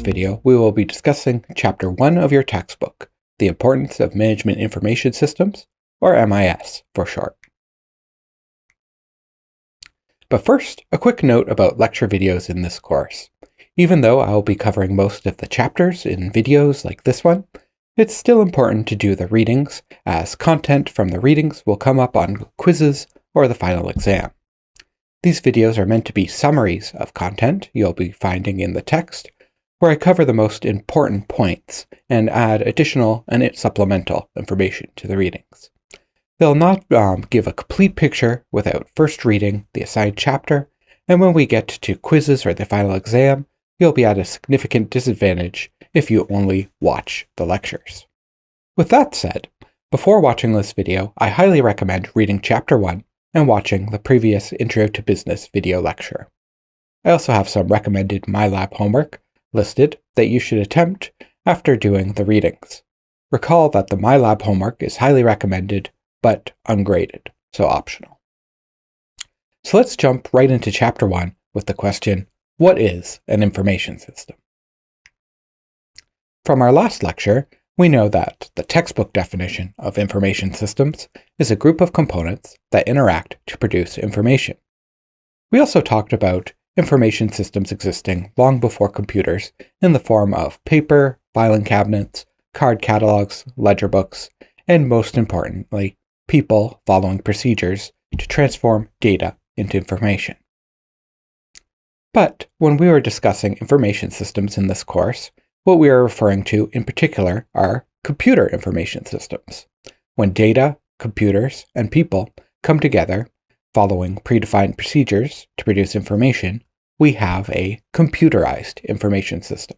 this video, we will be discussing Chapter 1 of your textbook, The Importance of Management Information Systems, or MIS for short. But first, a quick note about lecture videos in this course. Even though I will be covering most of the chapters in videos like this one, it's still important to do the readings, as content from the readings will come up on quizzes or the final exam. These videos are meant to be summaries of content you'll be finding in the text, where I cover the most important points and add additional and supplemental information to the readings. They'll not give a complete picture without first reading the assigned chapter, and when we get to quizzes or the final exam, you'll be at a significant disadvantage if you only watch the lectures. With that said, before watching this video, I highly recommend reading Chapter 1 and watching the previous Intro to Business video lecture. I also have some recommended MyLab homework listed that you should attempt after doing the readings. Recall that the MyLab homework is highly recommended, but ungraded, so optional. So let's jump right into Chapter 1 with the question, what is an information system? From our last lecture, we know that the textbook definition of information systems is a group of components that interact to produce information. We also talked about information systems existing long before computers in the form of paper, filing cabinets, card catalogs, ledger books, and most importantly, people following procedures to transform data into information. But when we were discussing information systems in this course, what we are referring to in particular are computer information systems. When data, computers, and people come together following predefined procedures to produce information, we have a computerized information system.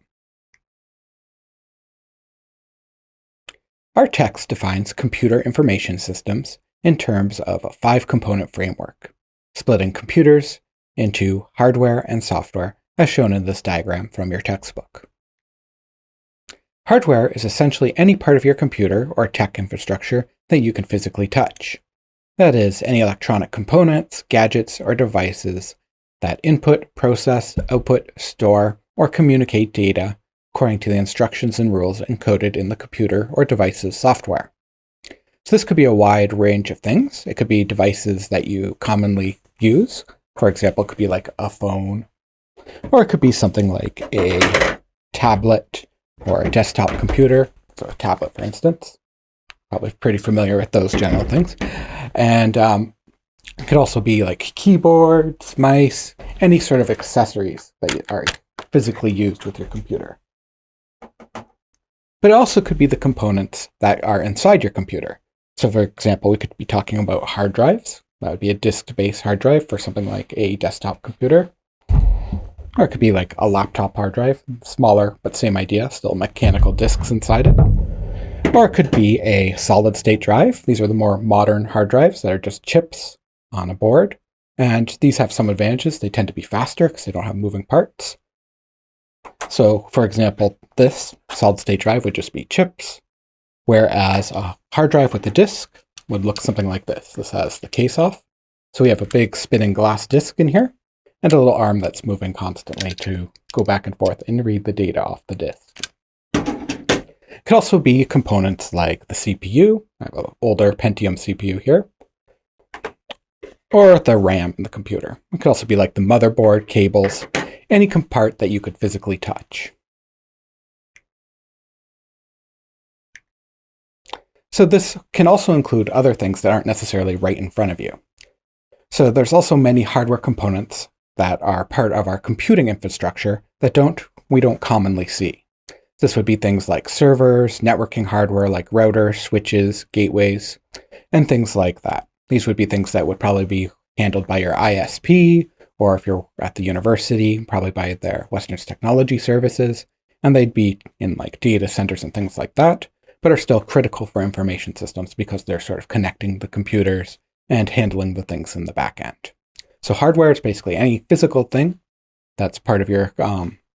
Our text defines computer information systems in terms of a 5-component framework, splitting computers into hardware and software as shown in this diagram from your textbook. Hardware is essentially any part of your computer or tech infrastructure that you can physically touch. That is, any electronic components, gadgets, or devices that input, process, output, store, or communicate data according to the instructions and rules encoded in the computer or device's software. So this could be a wide range of things. It could be devices that you commonly use. For example, it could be like a phone, or it could be something like a tablet or a desktop computer, so a tablet, for instance. Probably pretty familiar with those general things. And it could also be like keyboards, mice, any sort of accessories that are physically used with your computer. But it also could be the components that are inside your computer. So for example, we could be talking about hard drives. That would be a disk-based hard drive for something like a desktop computer. Or it could be like a laptop hard drive, smaller, but same idea, still mechanical disks inside it. Or it could be a solid-state drive. These are the more modern hard drives that are just chips on a board. And these have some advantages. They tend to be faster because they don't have moving parts. So, for example, this solid-state drive would just be chips, whereas a hard drive with a disk would look something like this. This has the case off. So we have a big spinning glass disk in here, and a little arm that's moving constantly to go back and forth and read the data off the disk. It could also be components like the CPU. I have an older Pentium CPU here. Or the RAM in the computer. It could also be like the motherboard, cables, any part that you could physically touch. So this can also include other things that aren't necessarily right in front of you. So there's also many hardware components that are part of our computing infrastructure that we don't commonly see. This would be things like servers, networking hardware like routers, switches, gateways, and things like that. These would be things that would probably be handled by your ISP, or if you're at the university, probably by their Western Technology Services, and they'd be in like data centers and things like that, but are still critical for information systems because they're sort of connecting the computers and handling the things in the back end. So hardware is basically any physical thing that's part of your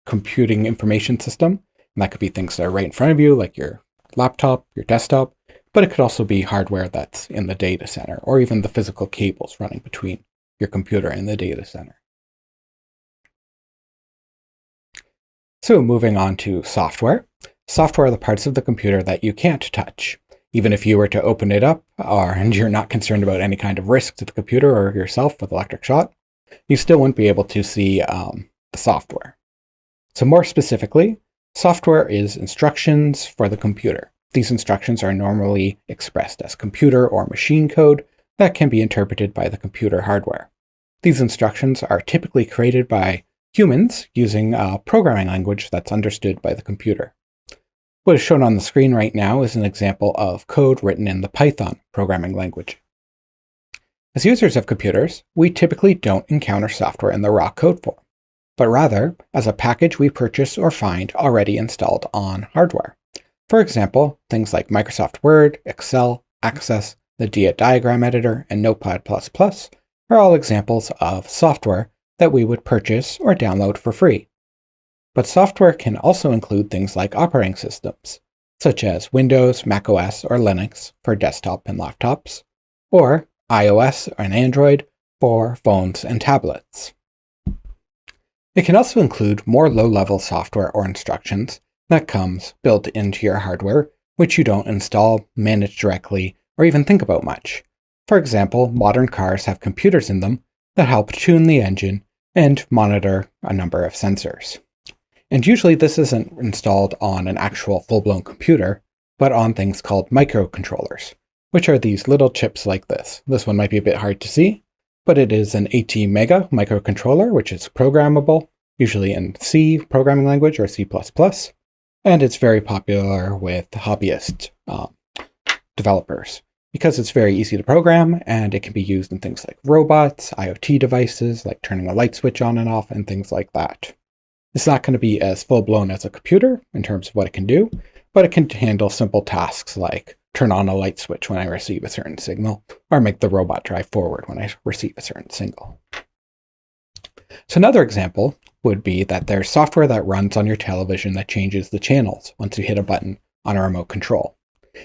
computing information system. And that could be things that are right in front of you, like your laptop, your desktop, but it could also be hardware that's in the data center, or even the physical cables running between your computer and the data center. So moving on to software. Software are the parts of the computer that you can't touch. Even if you were to open it up, and you're not concerned about any kind of risk to the computer or yourself with electric shock, you still wouldn't be able to see the software. So more specifically, software is instructions for the computer. These instructions are normally expressed as computer or machine code that can be interpreted by the computer hardware. These instructions are typically created by humans using a programming language that's understood by the computer. What is shown on the screen right now is an example of code written in the Python programming language. As users of computers, we typically don't encounter software in the raw code form, but rather as a package we purchase or find already installed on hardware. For example, things like Microsoft Word, Excel, Access, the diagram editor, and Notepad++ are all examples of software that we would purchase or download for free. But software can also include things like operating systems, such as Windows, macOS, or Linux for desktop and laptops, or iOS and Android for phones and tablets. It can also include more low-level software or instructions that comes built into your hardware, which you don't install, manage directly, or even think about much. For example, modern cars have computers in them that help tune the engine and monitor a number of sensors. And usually this isn't installed on an actual full-blown computer, but on things called microcontrollers, which are these little chips like this. This one might be a bit hard to see, but it is an 80 mega microcontroller, which is programmable, usually in C programming language or C++, and it's very popular with hobbyist developers because it's very easy to program and it can be used in things like robots, IoT devices, like turning a light switch on and off, and things like that. It's not going to be as full-blown as a computer in terms of what it can do, but it can handle simple tasks like turn on a light switch when I receive a certain signal, or make the robot drive forward when I receive a certain signal. So another example would be that there's software that runs on your television that changes the channels once you hit a button on a remote control.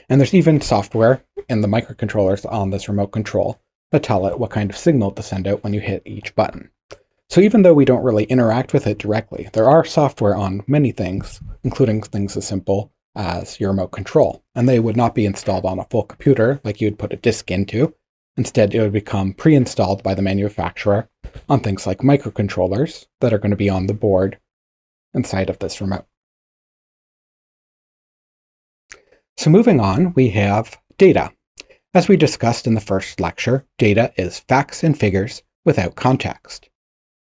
And there's even software in the microcontrollers on this remote control that tell it what kind of signal to send out when you hit each button. So even though we don't really interact with it directly, there are software on many things, including things as simple as your remote control. And they would not be installed on a full computer like you would put a disk into. Instead, it would become pre-installed by the manufacturer on things like microcontrollers that are going to be on the board inside of this remote. So moving on, we have data. As we discussed in the first lecture, data is facts and figures without context.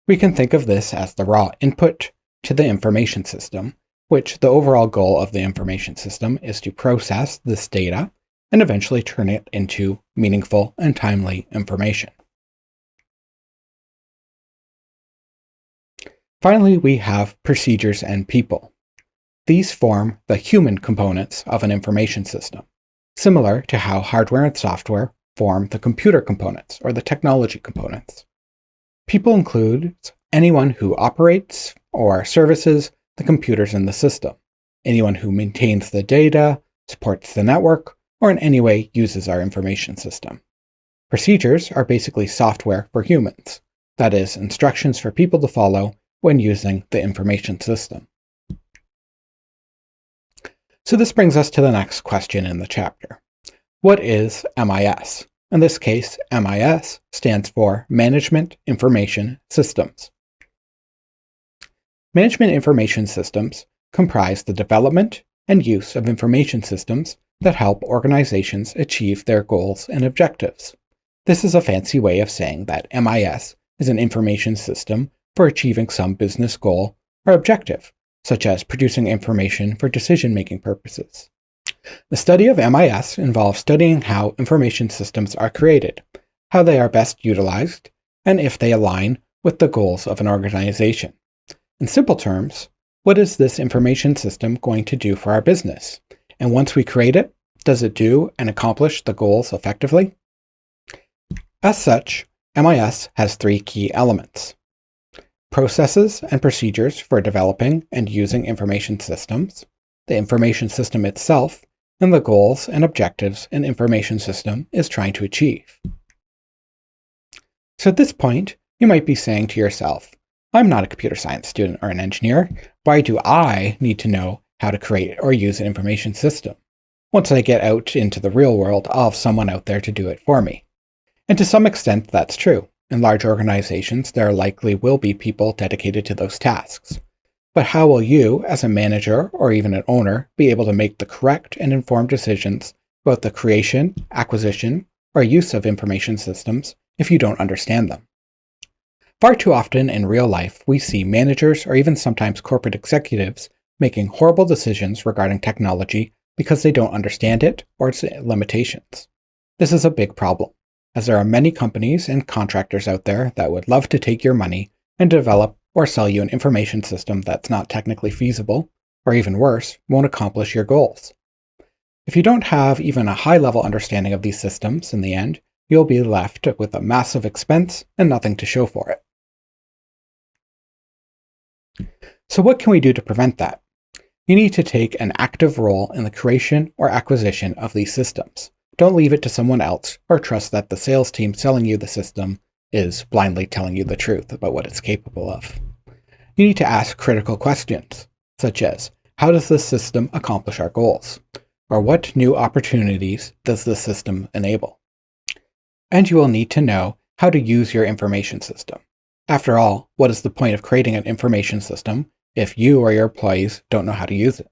We can think of this as the raw input to the information system, which the overall goal of the information system is to process this data and eventually turn it into meaningful and timely information. Finally, we have procedures and people. These form the human components of an information system, similar to how hardware and software form the computer components or the technology components. People include anyone who operates or services the computers in the system, anyone who maintains the data, supports the network, or in any way uses our information system. Procedures are basically software for humans, that is, instructions for people to follow when using the information system. So this brings us to the next question in the chapter. What is MIS? In this case, MIS stands for Management Information Systems. Management Information Systems comprise the development and use of information systems that help organizations achieve their goals and objectives. This is a fancy way of saying that MIS is an information system for achieving some business goal or objective, such as producing information for decision-making purposes. The study of MIS involves studying how information systems are created, how they are best utilized, and if they align with the goals of an organization. In simple terms, what is this information system going to do for our business? And once we create it, does it do and accomplish the goals effectively? As such, MIS has three key elements: processes and procedures for developing and using information systems, the information system itself, and the goals and objectives an information system is trying to achieve. So at this point, you might be saying to yourself, I'm not a computer science student or an engineer. Why do I need to know how to create or use an information system? Once I get out into the real world, I'll have someone out there to do it for me. And to some extent, that's true. In large organizations, there likely will be people dedicated to those tasks. But how will you, as a manager or even an owner, be able to make the correct and informed decisions about the creation, acquisition, or use of information systems if you don't understand them? Far too often in real life, we see managers or even sometimes corporate executives making horrible decisions regarding technology because they don't understand it or its limitations. This is a big problem, as there are many companies and contractors out there that would love to take your money and develop or sell you an information system that's not technically feasible, or even worse, won't accomplish your goals. If you don't have even a high-level understanding of these systems in the end, you'll be left with a massive expense and nothing to show for it. So what can we do to prevent that? You need to take an active role in the creation or acquisition of these systems. Don't leave it to someone else or trust that the sales team selling you the system is blindly telling you the truth about what it's capable of. You need to ask critical questions, such as, how does this system accomplish our goals? Or what new opportunities does this system enable? And you will need to know how to use your information system. After all, what is the point of creating an information system if you or your employees don't know how to use it?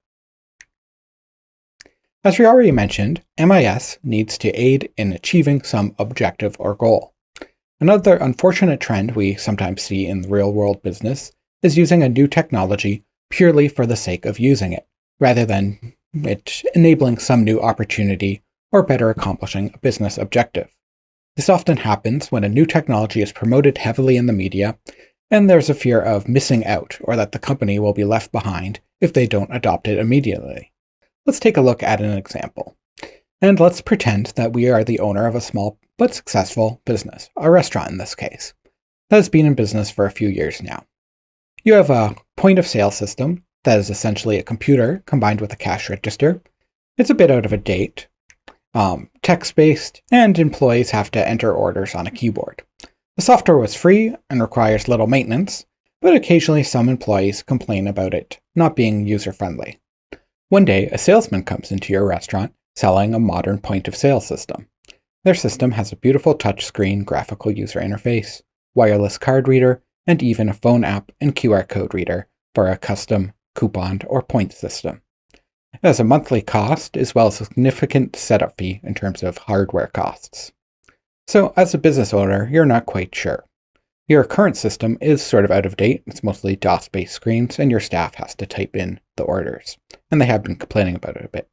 As we already mentioned, MIS needs to aid in achieving some objective or goal. Another unfortunate trend we sometimes see in real-world business is using a new technology purely for the sake of using it, rather than it enabling some new opportunity or better accomplishing a business objective. This often happens when a new technology is promoted heavily in the media, and there's a fear of missing out or that the company will be left behind if they don't adopt it immediately. Let's take a look at an example. And let's pretend that we are the owner of a small but successful business, a restaurant in this case, that has been in business for a few years now. You have a point of sale system that is essentially a computer combined with a cash register. It's a bit out of date, text-based, and employees have to enter orders on a keyboard. The software was free and requires little maintenance, but occasionally some employees complain about it not being user-friendly. One day, a salesman comes into your restaurant selling a modern point-of-sale system. Their system has a beautiful touchscreen graphical user interface, wireless card reader, and even a phone app and QR code reader for a custom coupon or point system. It has a monthly cost as well as a significant setup fee in terms of hardware costs. So as a business owner, you're not quite sure. Your current system is sort of out of date. It's mostly DOS-based screens, and your staff has to type in the orders. And they have been complaining about it a bit.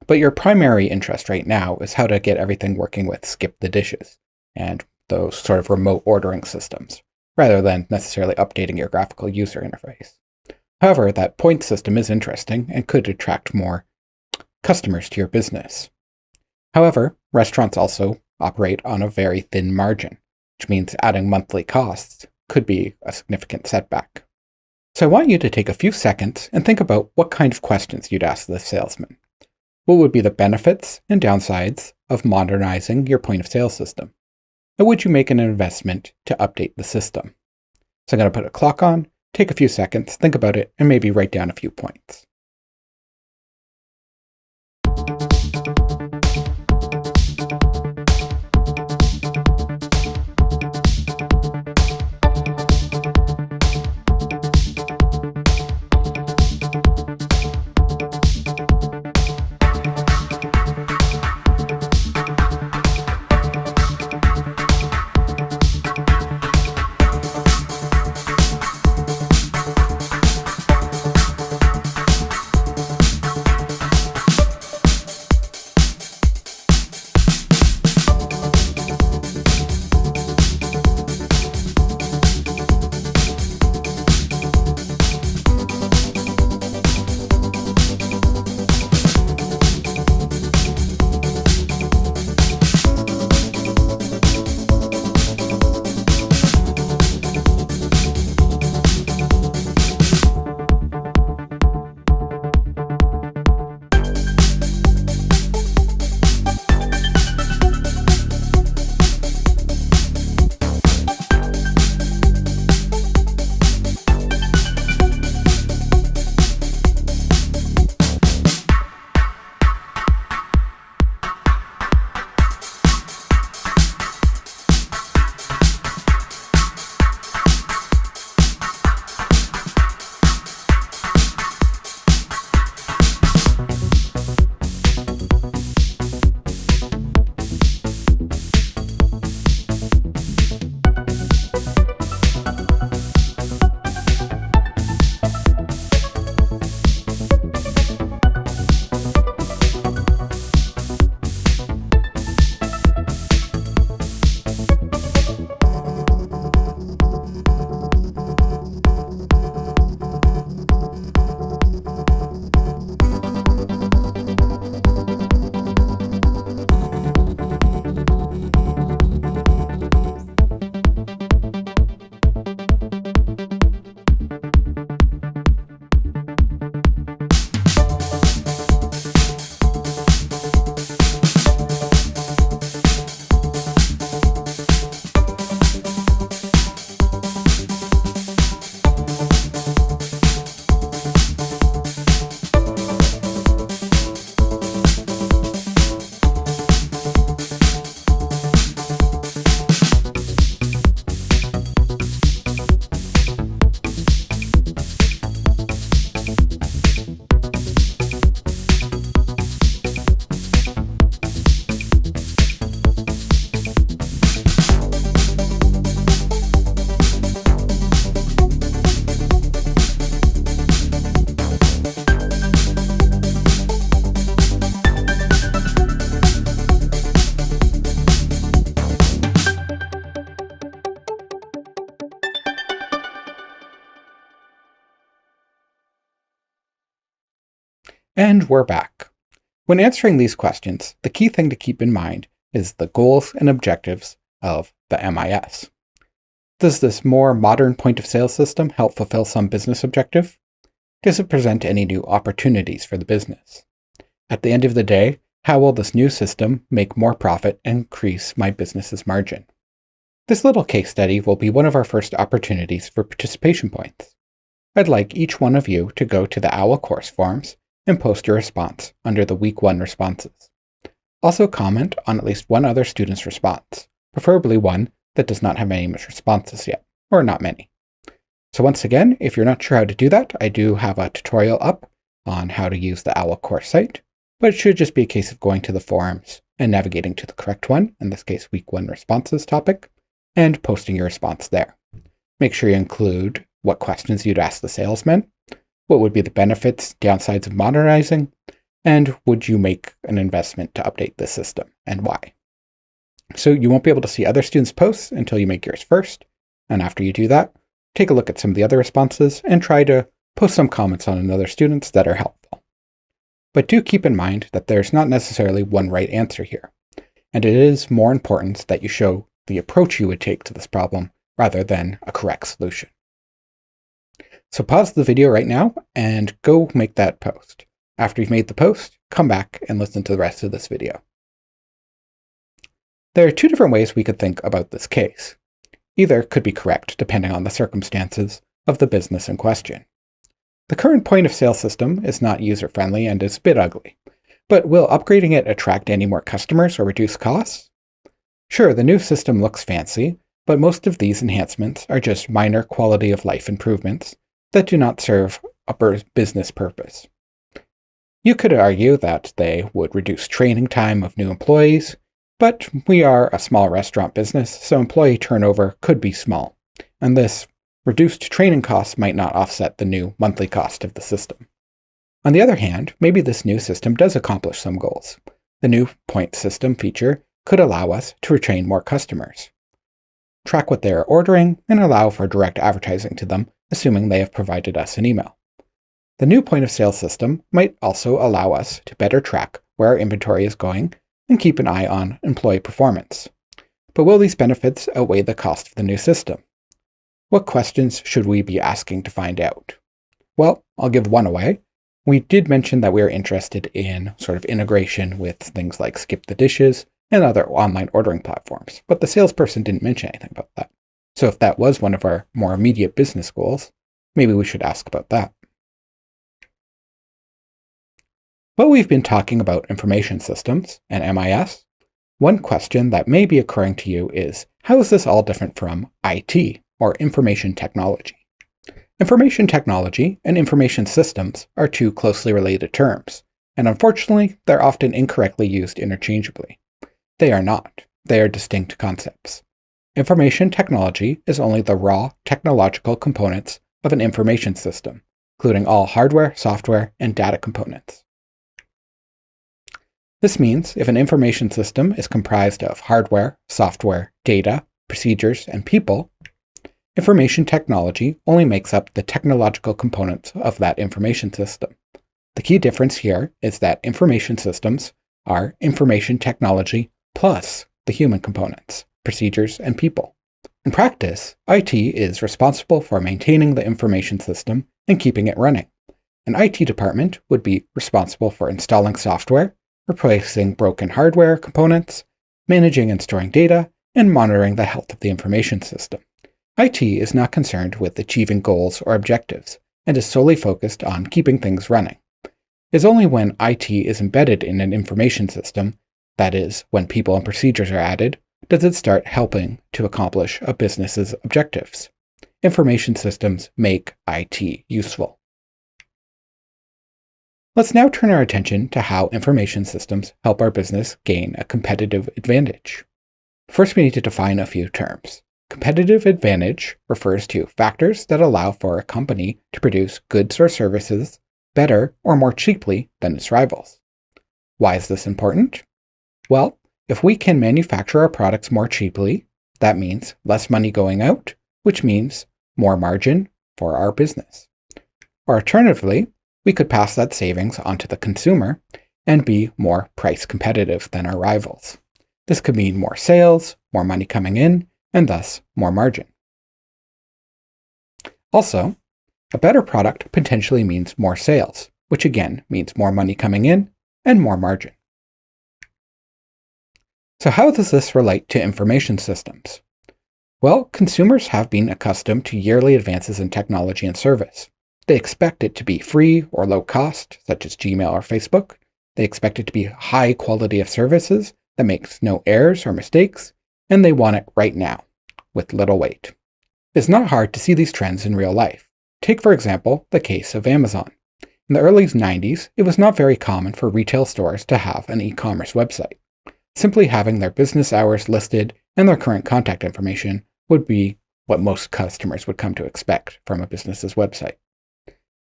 But your primary interest right now is how to get everything working with Skip the Dishes and those sort of remote ordering systems, rather than necessarily updating your graphical user interface. However, that point system is interesting and could attract more customers to your business. However, restaurants also operate on a very thin margin, which means adding monthly costs could be a significant setback. So I want you to take a few seconds and think about what kind of questions you'd ask the salesman. What would be the benefits and downsides of modernizing your point-of-sale system? And would you make an investment to update the system? So I'm going to put a clock on, take a few seconds, think about it, and maybe write down a few points. And we're back. When answering these questions, the key thing to keep in mind is the goals and objectives of the MIS. Does this more modern point-of-sale system help fulfill some business objective? Does it present any new opportunities for the business? At the end of the day, how will this new system make more profit and increase my business's margin? This little case study will be one of our first opportunities for participation points. I'd like each one of you to go to the OWL course forums and post your response under the Week 1 responses. Also comment on at least one other student's response, preferably one that does not have any responses yet, or not many. So once again, if you're not sure how to do that, I do have a tutorial up on how to use the OWL course site, but it should just be a case of going to the forums and navigating to the correct one, in this case Week 1 responses topic, and posting your response there. Make sure you include what questions you'd ask the salesman, what would be the benefits, downsides of modernizing, and would you make an investment to update the system, and why. So you won't be able to see other students' posts until you make yours first, and after you do that, take a look at some of the other responses and try to post some comments on another student's that are helpful. But do keep in mind that there's not necessarily one right answer here, and it is more important that you show the approach you would take to this problem rather than a correct solution. So pause the video right now and go make that post. After you've made the post, come back and listen to the rest of this video. There are two different ways we could think about this case. Either could be correct depending on the circumstances of the business in question. The current point-of-sale system is not user-friendly and is a bit ugly, but will upgrading it attract any more customers or reduce costs? Sure, the new system looks fancy, but most of these enhancements are just minor quality-of-life improvements that do not serve a business purpose. You could argue that they would reduce training time of new employees, but we are a small restaurant business, so employee turnover could be small, and this reduced training costs might not offset the new monthly cost of the system. On the other hand, maybe this new system does accomplish some goals. The new point system feature could allow us to retain more customers, track what they are ordering, and allow for direct advertising to them, assuming they have provided us an email. The new point-of-sale system might also allow us to better track where our inventory is going and keep an eye on employee performance. But will these benefits outweigh the cost of the new system? What questions should we be asking to find out? Well, I'll give one away. We did mention that we are interested in sort of integration with things like Skip the Dishes and other online ordering platforms, but the salesperson didn't mention anything about that. So if that was one of our more immediate business goals, maybe we should ask about that. While we've been talking about information systems and MIS, one question that may be occurring to you is, how is this all different from IT, or information technology? Information technology and information systems are two closely related terms, and unfortunately, they're often incorrectly used interchangeably. They are not. They are distinct concepts. Information technology is only the raw technological components of an information system, including all hardware, software, and data components. This means if an information system is comprised of hardware, software, data, procedures, and people, information technology only makes up the technological components of that information system. The key difference here is that information systems are information technology plus the human components, procedures, and people. In practice, IT is responsible for maintaining the information system and keeping it running. An IT department would be responsible for installing software, replacing broken hardware components, managing and storing data, and monitoring the health of the information system. IT is not concerned with achieving goals or objectives, and is solely focused on keeping things running. It is only when IT is embedded in an information system, that is, when people and procedures are added, does it start helping to accomplish a business's objectives. Information systems make IT useful. Let's now turn our attention to how information systems help our business gain a competitive advantage. First, we need to define a few terms. Competitive advantage refers to factors that allow for a company to produce goods or services better or more cheaply than its rivals. Why is this important? Well, if we can manufacture our products more cheaply, that means less money going out, which means more margin for our business. Or alternatively, we could pass that savings on to the consumer and be more price competitive than our rivals. This could mean more sales, more money coming in, and thus more margin. Also, a better product potentially means more sales, which again means more money coming in and more margin. So how does this relate to information systems? Well, consumers have been accustomed to yearly advances in technology and service. They expect it to be free or low cost, such as Gmail or Facebook. They expect it to be high quality of services that makes no errors or mistakes, and they want it right now, with little wait. It's not hard to see these trends in real life. Take, for example, the case of Amazon. In the early 90s, it was not very common for retail stores to have an e-commerce website. Simply having their business hours listed and their current contact information would be what most customers would come to expect from a business's website.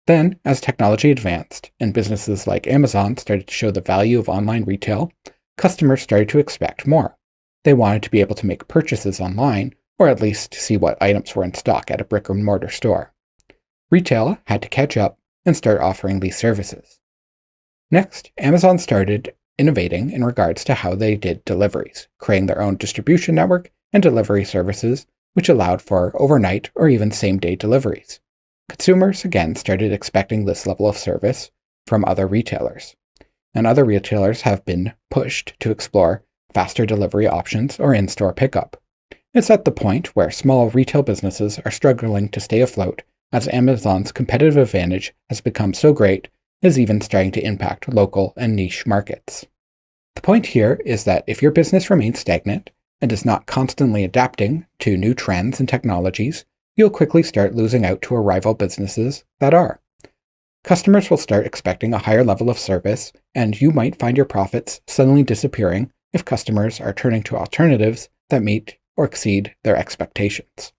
Then, as technology advanced and businesses like Amazon started to show the value of online retail, customers started to expect more. They wanted to be able to make purchases online, or at least see what items were in stock at a brick-and-mortar store. Retail had to catch up and start offering these services. Next, Amazon started innovating in regards to how they did deliveries, creating their own distribution network and delivery services, which allowed for overnight or even same-day deliveries. Consumers again started expecting this level of service from other retailers, and other retailers have been pushed to explore faster delivery options or in-store pickup. It's at the point where small retail businesses are struggling to stay afloat, as Amazon's competitive advantage has become so great it is even starting to impact local and niche markets. The point here is that if your business remains stagnant and is not constantly adapting to new trends and technologies, you'll quickly start losing out to rival businesses that are. Customers will start expecting a higher level of service, and you might find your profits suddenly disappearing if customers are turning to alternatives that meet or exceed their expectations.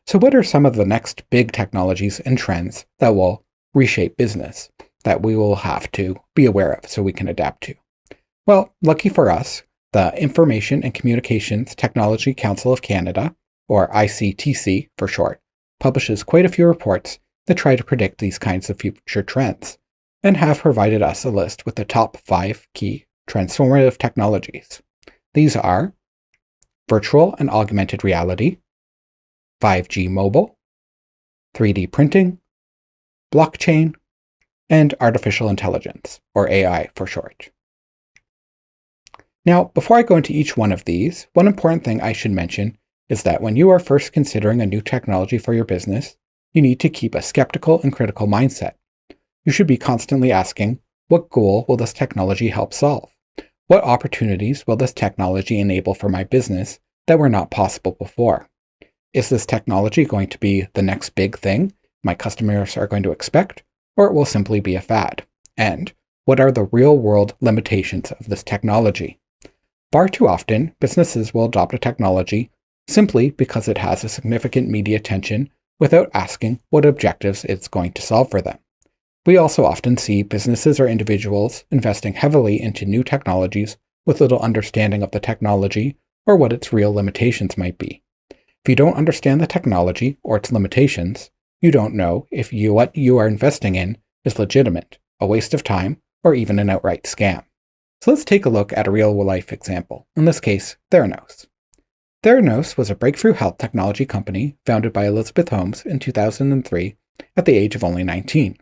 So what are some of the next big technologies and trends that will reshape business that we will have to be aware of so we can adapt to? Well, lucky for us, the Information and Communications Technology Council of Canada, or ICTC for short, publishes quite a few reports that try to predict these kinds of future trends, and have provided us a list with the top 5 key transformative technologies. These are virtual and augmented reality, 5G mobile, 3D printing, blockchain, and artificial intelligence, or AI for short. Now, before I go into each one of these, one important thing I should mention is that when you are first considering a new technology for your business, you need to keep a skeptical and critical mindset. You should be constantly asking, what goal will this technology help solve? What opportunities will this technology enable for my business that were not possible before? Is this technology going to be the next big thing my customers are going to expect, or it will simply be a fad? And what are the real-world limitations of this technology? Far too often, businesses will adopt a technology simply because it has a significant media attention without asking what objectives it's going to solve for them. We also often see businesses or individuals investing heavily into new technologies with little understanding of the technology or what its real limitations might be. If you don't understand the technology or its limitations, you don't know if what you are investing in is legitimate, a waste of time, or even an outright scam. So let's take a look at a real-life example, in this case, Theranos. Theranos was a breakthrough health technology company founded by Elizabeth Holmes in 2003 at the age of only 19.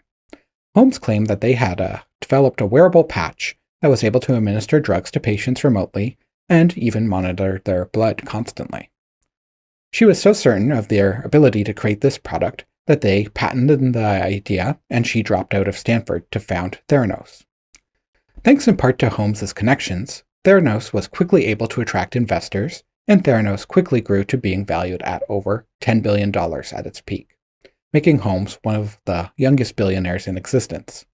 Holmes claimed that they had developed a wearable patch that was able to administer drugs to patients remotely and even monitor their blood constantly. She was so certain of their ability to create this product that they patented the idea, and she dropped out of Stanford to found Theranos. Thanks in part to Holmes's connections, Theranos was quickly able to attract investors, and Theranos quickly grew to being valued at over $10 billion at its peak, making Holmes one of the youngest billionaires in existence.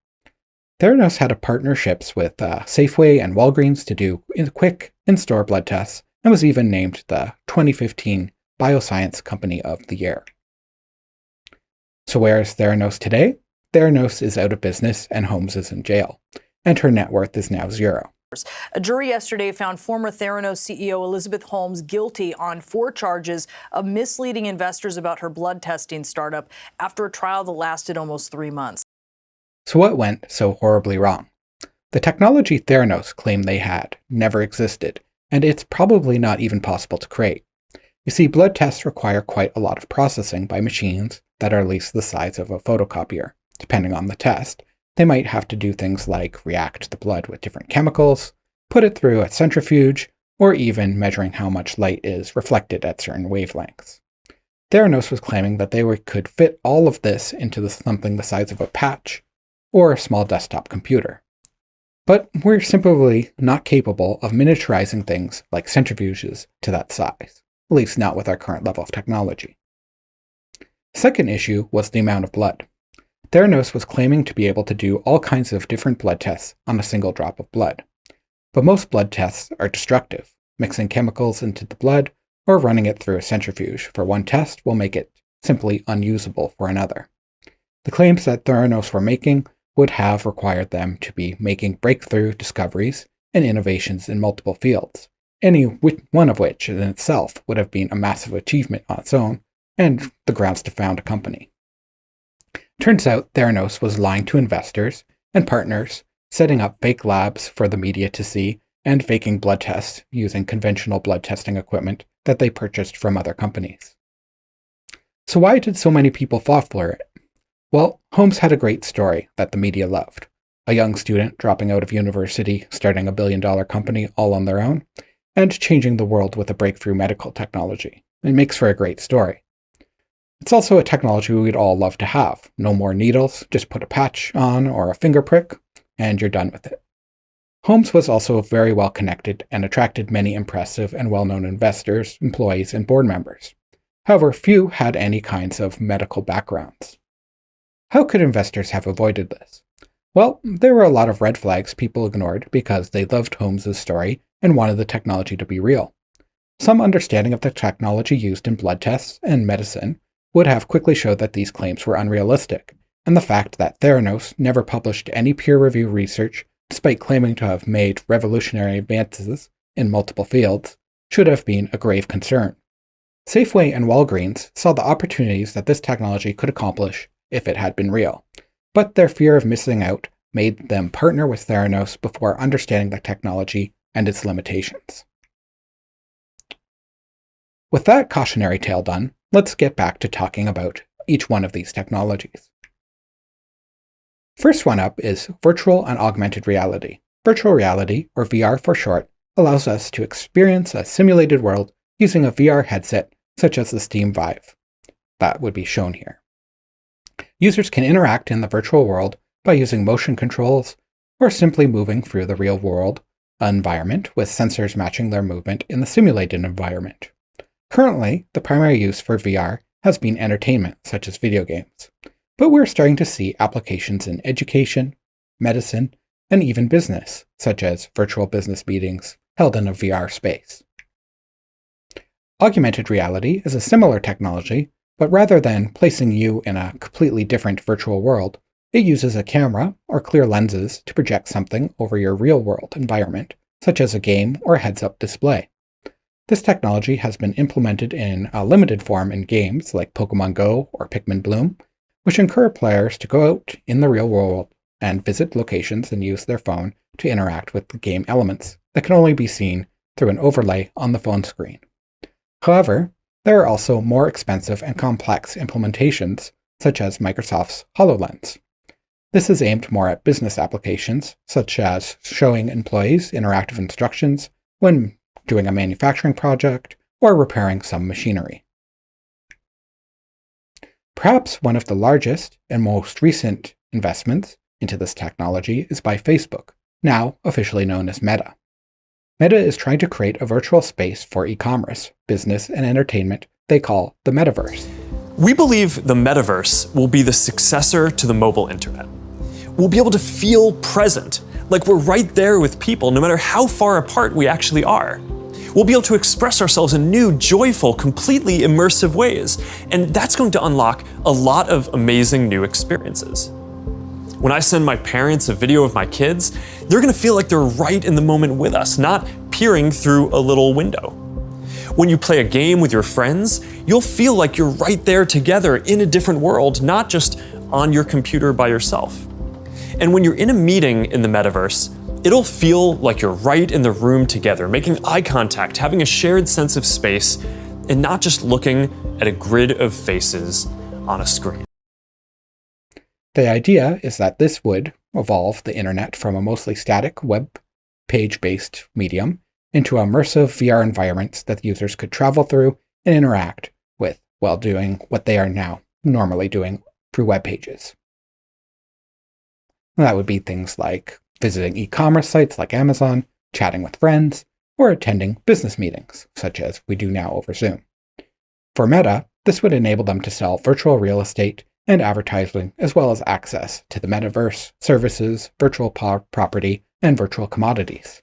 Theranos had partnerships with Safeway and Walgreens to do quick in-store blood tests, and was even named the 2015 Bioscience Company of the Year. So where is Theranos today? Theranos is out of business and Holmes is in jail, and her net worth is now 0. A jury yesterday found former Theranos CEO Elizabeth Holmes guilty on 4 charges of misleading investors about her blood testing startup after a trial that lasted almost 3 months. So what went so horribly wrong? The technology Theranos claimed they had never existed, and it's probably not even possible to create. You see, blood tests require quite a lot of processing by machines that are at least the size of a photocopier. Depending on the test, they might have to do things like react the blood with different chemicals, put it through a centrifuge, or even measuring how much light is reflected at certain wavelengths. Theranos was claiming that they could fit all of this into something the size of a patch or a small desktop computer. But we're simply not capable of miniaturizing things like centrifuges to that size, at least not with our current level of technology. Second issue was the amount of blood. Theranos was claiming to be able to do all kinds of different blood tests on a single drop of blood. But most blood tests are destructive. Mixing chemicals into the blood or running it through a centrifuge for one test will make it simply unusable for another. The claims that Theranos were making would have required them to be making breakthrough discoveries and innovations in multiple fields, any one of which in itself would have been a massive achievement on its own and the grounds to found a company. Turns out Theranos was lying to investors and partners, setting up fake labs for the media to see, and faking blood tests using conventional blood testing equipment that they purchased from other companies. So why did so many people fall for it? Well, Holmes had a great story that the media loved. A young student dropping out of university, starting a billion-dollar company all on their own, and changing the world with a breakthrough medical technology. It makes for a great story. It's also a technology we'd all love to have. No more needles, just put a patch on or a finger prick, and you're done with it. Holmes was also very well connected and attracted many impressive and well-known investors, employees, and board members. However, few had any kinds of medical backgrounds. How could investors have avoided this? Well, there were a lot of red flags people ignored because they loved Holmes' story and wanted the technology to be real. Some understanding of the technology used in blood tests and medicine would have quickly showed that these claims were unrealistic, and the fact that Theranos never published any peer-reviewed research, despite claiming to have made revolutionary advances in multiple fields, should have been a grave concern. Safeway and Walgreens saw the opportunities that this technology could accomplish if it had been real, but their fear of missing out made them partner with Theranos before understanding the technology and its limitations. With that cautionary tale done, let's get back to talking about each one of these technologies. First one up is virtual and augmented reality. Virtual reality, or VR for short, allows us to experience a simulated world using a VR headset such as the Steam Vive. That would be shown here. Users can interact in the virtual world by using motion controls or simply moving through the real-world environment with sensors matching their movement in the simulated environment. Currently, the primary use for VR has been entertainment, such as video games, but we're starting to see applications in education, medicine, and even business, such as virtual business meetings held in a VR space. Augmented reality is a similar technology, but rather than placing you in a completely different virtual world, it uses a camera or clear lenses to project something over your real-world environment, such as a game or heads-up display. This technology has been implemented in a limited form in games like Pokemon Go or Pikmin Bloom, which encourage players to go out in the real world and visit locations and use their phone to interact with the game elements that can only be seen through an overlay on the phone screen. However, there are also more expensive and complex implementations, such as Microsoft's HoloLens. This is aimed more at business applications, such as showing employees interactive instructions when doing a manufacturing project or repairing some machinery. Perhaps one of the largest and most recent investments into this technology is by Facebook, now officially known as Meta. Meta is trying to create a virtual space for e-commerce, business, and entertainment they call the metaverse. We believe the metaverse will be the successor to the mobile internet. We'll be able to feel present, like we're right there with people, no matter how far apart we actually are. We'll be able to express ourselves in new, joyful, completely immersive ways, and that's going to unlock a lot of amazing new experiences. When I send my parents a video of my kids, they're gonna feel like they're right in the moment with us, not peering through a little window. When you play a game with your friends, you'll feel like you're right there together in a different world, not just on your computer by yourself. And when you're in a meeting in the metaverse, it'll feel like you're right in the room together, making eye contact, having a shared sense of space, and not just looking at a grid of faces on a screen. The idea is that this would evolve the internet from a mostly static web page-based medium into immersive VR environments that users could travel through and interact with while doing what they are now normally doing through web pages. And that would be things like visiting e-commerce sites like Amazon, chatting with friends, or attending business meetings, such as we do now over Zoom. For Meta, this would enable them to sell virtual real estate and advertising, as well as access to the metaverse, services, virtual property, and virtual commodities.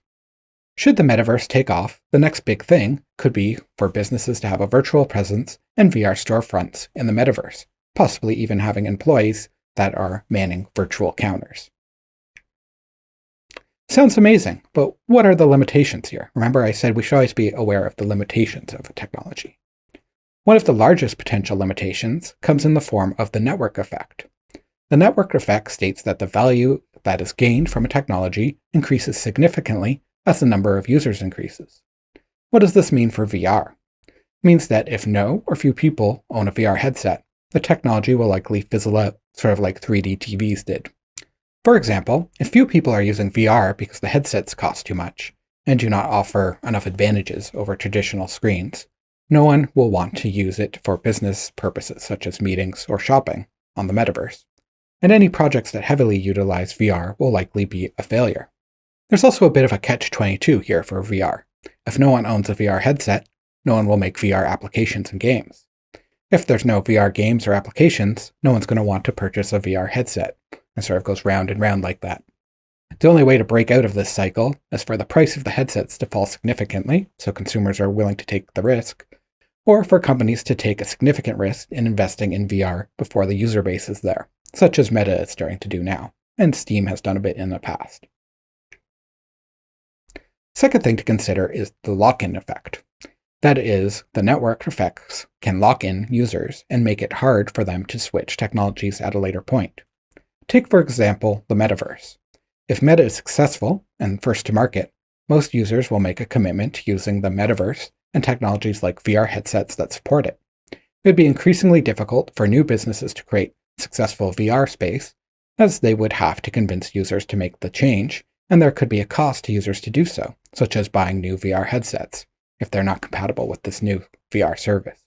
Should the metaverse take off, the next big thing could be for businesses to have a virtual presence and VR storefronts in the metaverse, possibly even having employees that are manning virtual counters. Sounds amazing, but what are the limitations here? Remember, I said we should always be aware of the limitations of a technology. One of the largest potential limitations comes in the form of the network effect. The network effect states that the value that is gained from a technology increases significantly as the number of users increases. What does this mean for VR? It means that if no or few people own a VR headset, the technology will likely fizzle out, sort of like 3D TVs did. For example, if few people are using VR because the headsets cost too much and do not offer enough advantages over traditional screens, no one will want to use it for business purposes such as meetings or shopping on the metaverse. And any projects that heavily utilize VR will likely be a failure. There's also a bit of a catch-22 here for VR. If no one owns a VR headset, no one will make VR applications and games. If there's no VR games or applications, no one's going to want to purchase a VR headset. It sort of goes round and round like that. The only way to break out of this cycle is for the price of the headsets to fall significantly, so consumers are willing to take the risk, or for companies to take a significant risk in investing in VR before the user base is there, such as Meta is starting to do now, and Steam has done a bit in the past. Second thing to consider is the lock-in effect. That is, the network effects can lock in users and make it hard for them to switch technologies at a later point. Take, for example, the metaverse. If Meta is successful and first to market, most users will make a commitment to using the metaverse and technologies like VR headsets that support it. It would be increasingly difficult for new businesses to create successful VR space, as they would have to convince users to make the change, and there could be a cost to users to do so, such as buying new VR headsets, if they're not compatible with this new VR service.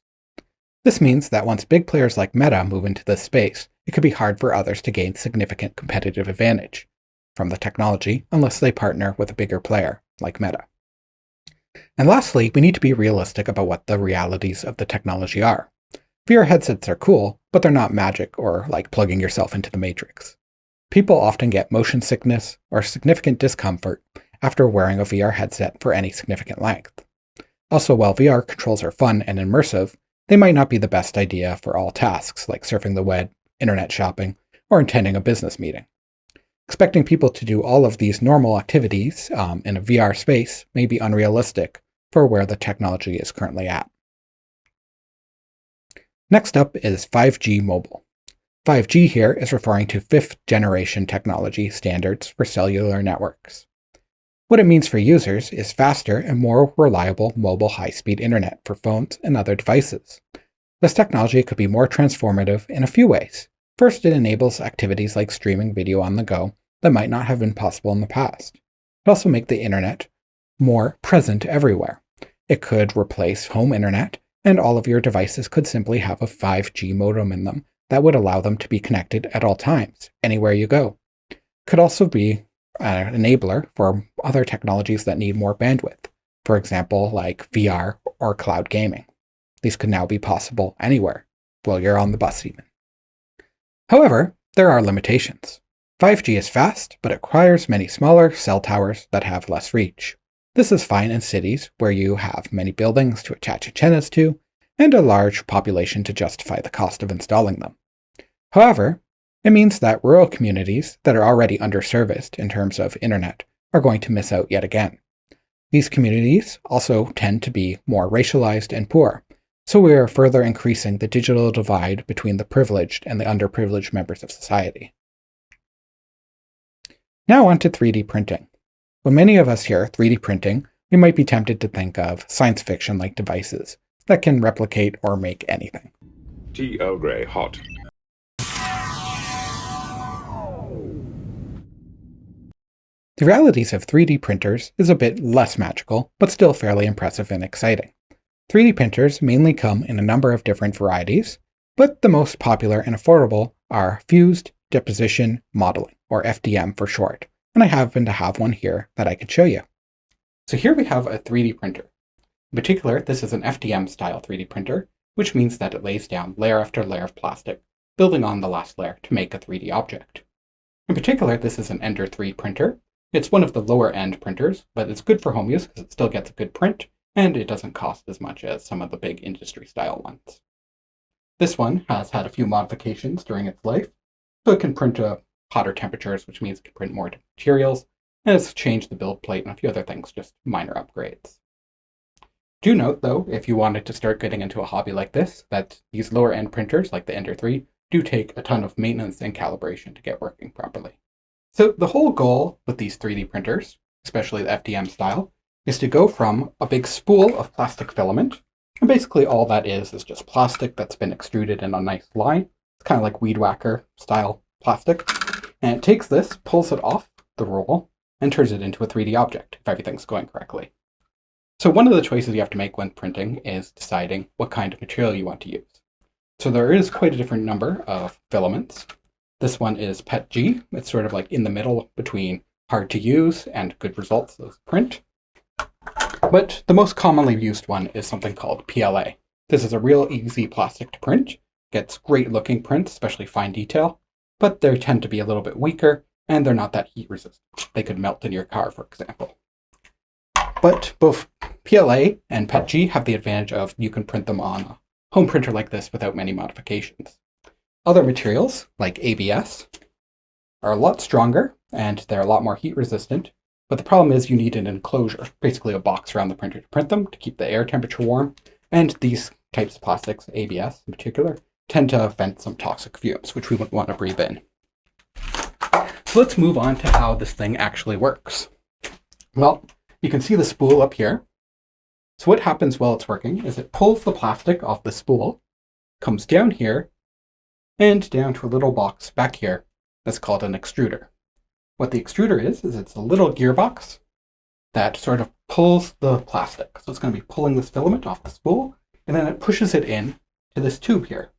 This means that once big players like Meta move into this space, it could be hard for others to gain significant competitive advantage from the technology unless they partner with a bigger player like Meta. And lastly, we need to be realistic about what the realities of the technology are. VR headsets are cool, but they're not magic or like plugging yourself into the Matrix. People often get motion sickness or significant discomfort after wearing a VR headset for any significant length. Also, while VR controls are fun and immersive, they might not be the best idea for all tasks like surfing the web, internet shopping, or attending a business meeting. Expecting people to do all of these normal activities in a VR space may be unrealistic for where the technology is currently at. Next up is 5G mobile. 5G here is referring to 5th generation technology standards for cellular networks. What it means for users is faster and more reliable mobile high-speed internet for phones and other devices. This technology could be more transformative in a few ways. First, it enables activities like streaming video on the go that might not have been possible in the past. It also makes the internet more present everywhere. It could replace home internet, and all of your devices could simply have a 5G modem in them that would allow them to be connected at all times, anywhere you go. It could also be an enabler for other technologies that need more bandwidth, for example, like VR or cloud gaming. These could now be possible anywhere, while you're on the bus even. However, there are limitations. 5G is fast, but it requires many smaller cell towers that have less reach. This is fine in cities where you have many buildings to attach antennas to, and a large population to justify the cost of installing them. However, It means that rural communities that are already underserviced in terms of internet are going to miss out yet again. These communities also tend to be more racialized and poor, so we are further increasing the digital divide between the privileged and the underprivileged members of society. Now on to 3D printing. When many of us hear 3D printing, we might be tempted to think of science fiction-like devices that can replicate or make anything. Tea Earl Grey hot. The realities of 3D printers is a bit less magical, but still fairly impressive and exciting. 3D printers mainly come in a number of different varieties, but the most popular and affordable are fused deposition modeling, or FDM for short, and I happen to have one here that I could show you. So here we have a 3D printer. In particular, this is an FDM style 3D printer, which means that it lays down layer after layer of plastic, building on the last layer to make a 3D object. In particular, this is an Ender 3 printer. It's one of the lower end printers, but it's good for home use because it still gets a good print, and it doesn't cost as much as some of the big industry style ones. This one has had a few modifications during its life, so it can print hotter temperatures, which means it can print more materials, and it's changed the build plate and a few other things, just minor upgrades. Do note though, if you wanted to start getting into a hobby like this, that these lower end printers, like the Ender 3, do take a ton of maintenance and calibration to get working properly. So the whole goal with these 3D printers, especially the FDM style, is to go from a big spool of plastic filament, and basically all that is just plastic that's been extruded in a nice line. It's kind of like weed whacker style plastic, and it takes this, pulls it off the roll, and turns it into a 3D object, if everything's going correctly. So one of the choices you have to make when printing is deciding what kind of material you want to use. So there is quite a different number of filaments. This one is PETG. It's sort of like in the middle between hard to use and good results of print. But the most commonly used one is something called PLA. This is a real easy plastic to print, gets great looking prints, especially fine detail, but they tend to be a little bit weaker and they're not that heat resistant. They could melt in your car, for example. But both PLA and PETG have the advantage of you can print them on a home printer like this without many modifications. Other materials, like ABS, are a lot stronger and they're a lot more heat resistant, but the problem is you need an enclosure, basically a box around the printer to print them to keep the air temperature warm, and these types of plastics, ABS in particular, tend to vent some toxic fumes, which we wouldn't want to breathe in. So let's move on to how this thing actually works. Well, you can see the spool up here. So what happens while it's working is it pulls the plastic off the spool, comes down here, and down to a little box back here that's called an extruder. What the extruder is it's a little gearbox that sort of pulls the plastic. So it's going to be pulling this filament off the spool, and then it pushes it in to this tube here.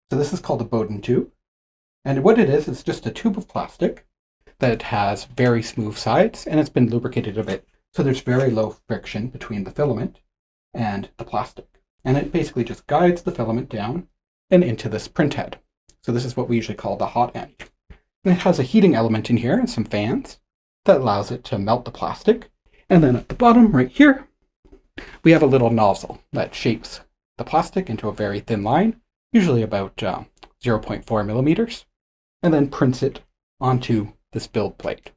So this is called a Bowden tube. And what it is, it's just a tube of plastic that has very smooth sides, and it's been lubricated a bit. So there's very low friction between the filament and the plastic. And it basically just guides the filament down and into this print head. So this is what we usually call the hot end. And it has a heating element in here and some fans that allows it to melt the plastic. And then at the bottom right here, we have a little nozzle that shapes the plastic into a very thin line, usually about 0.4 millimeters, and then prints it onto this build plate.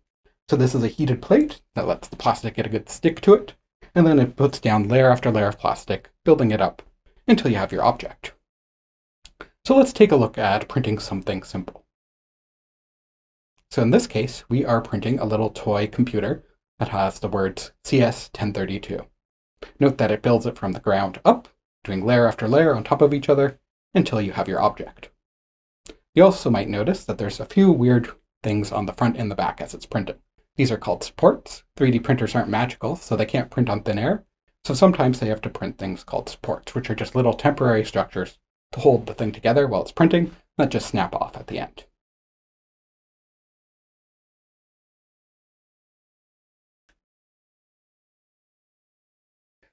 So this is a heated plate that lets the plastic get a good stick to it, and then it puts down layer after layer of plastic, building it up until you have your object. So let's take a look at printing something simple. So in this case, we are printing a little toy computer that has the words CS1032. Note that it builds it from the ground up, doing layer after layer on top of each other until you have your object. You also might notice that there's a few weird things on the front and the back as it's printed. These are called supports. 3D printers aren't magical, so they can't print on thin air. So sometimes they have to print things called supports, which are just little temporary structures to hold the thing together while it's printing, not just snap off at the end.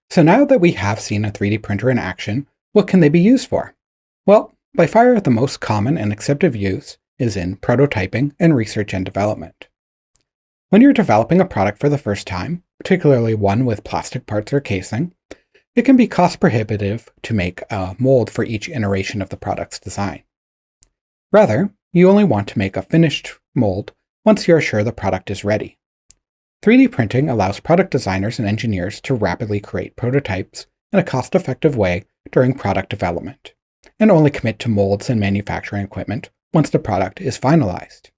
So now that we have seen a 3D printer in action, what can they be used for? Well, by far the most common and accepted use is in prototyping and research and development. When you're developing a product for the first time, particularly one with plastic parts or casing, it can be cost prohibitive to make a mold for each iteration of the product's design. Rather, you only want to make a finished mold once you are sure the product is ready. 3D printing allows product designers and engineers to rapidly create prototypes in a cost-effective way during product development, and only commit to molds and manufacturing equipment once the product is finalized.